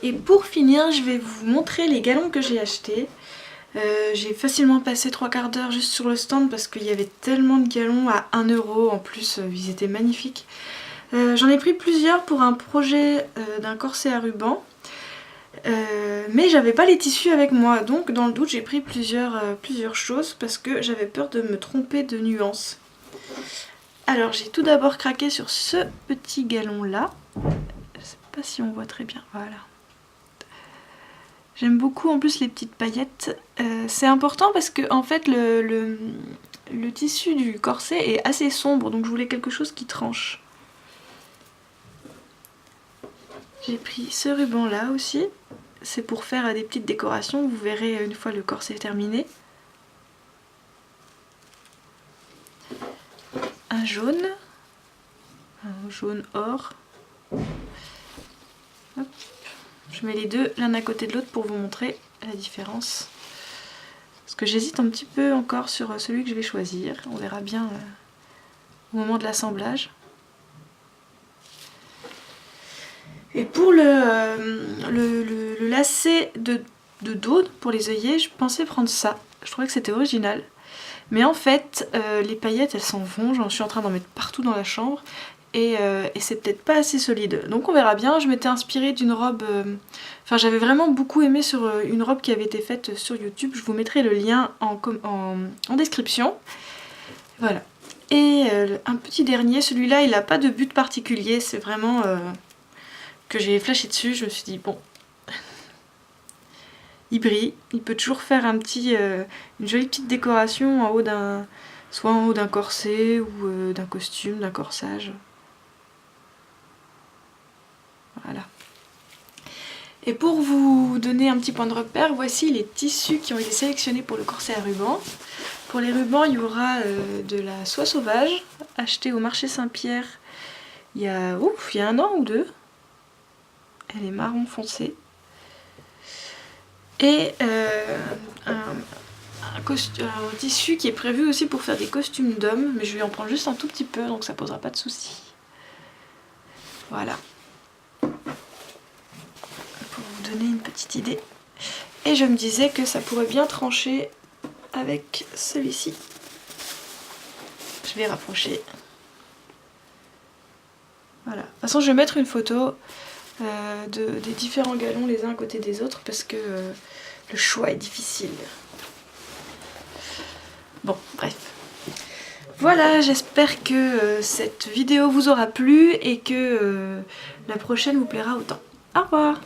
Et pour finir, je vais vous montrer les galons que j'ai achetés. J'ai facilement passé 3/4 d'heure juste sur le stand parce qu'il y avait tellement de galons à 1 euro. En plus, ils étaient magnifiques. J'en ai pris plusieurs pour un projet d'un corset à ruban. Mais j'avais pas les tissus avec moi, donc dans le doute j'ai pris plusieurs choses parce que j'avais peur de me tromper de nuances. Alors j'ai tout d'abord craqué sur ce petit galon là. Je sais pas si on voit très bien, voilà. J'aime beaucoup en plus les petites paillettes. C'est important parce que en fait le tissu du corset est assez sombre, donc je voulais quelque chose qui tranche. J'ai pris ce ruban là aussi. C'est pour faire des petites décorations, vous verrez une fois le corset terminé. Un jaune or. Hop. Je mets les deux l'un à côté de l'autre pour vous montrer la différence. Parce que j'hésite un petit peu encore sur celui que je vais choisir. On verra bien au moment de l'assemblage. Et pour le lacet de dos pour les œillets, je pensais prendre ça. Je trouvais que c'était original. Mais en fait, les paillettes elles s'en vont. J'en suis en train d'en mettre partout dans la chambre. Et c'est peut-être pas assez solide. Donc on verra bien. Je m'étais inspirée d'une robe... Enfin j'avais vraiment beaucoup aimé sur une robe qui avait été faite sur YouTube. Je vous mettrai le lien en description. Voilà. Et un petit dernier. Celui-là il n'a pas de but particulier. C'est vraiment... que j'ai flashé dessus, je me suis dit bon, il brille, il peut toujours faire une jolie petite décoration en haut soit en haut d'un corset ou d'un costume, d'un corsage. Voilà. Et pour vous donner un petit point de repère, voici les tissus qui ont été sélectionnés pour le corset à ruban. Pour les rubans, il y aura de la soie sauvage, achetée au marché Saint-Pierre il y a 1 an ou 2. Elle est marron foncé. Et un tissu qui est prévu aussi pour faire des costumes d'hommes, mais je vais en prendre juste un tout petit peu, donc ça posera pas de soucis. Voilà. Pour vous donner une petite idée. Et je me disais que ça pourrait bien trancher avec celui-ci. Je vais rapprocher. Voilà. De toute façon, je vais mettre une photo des différents galons les uns à côté des autres parce que le choix est difficile. Bon, bref. Voilà, j'espère que cette vidéo vous aura plu et que la prochaine vous plaira autant. Au revoir!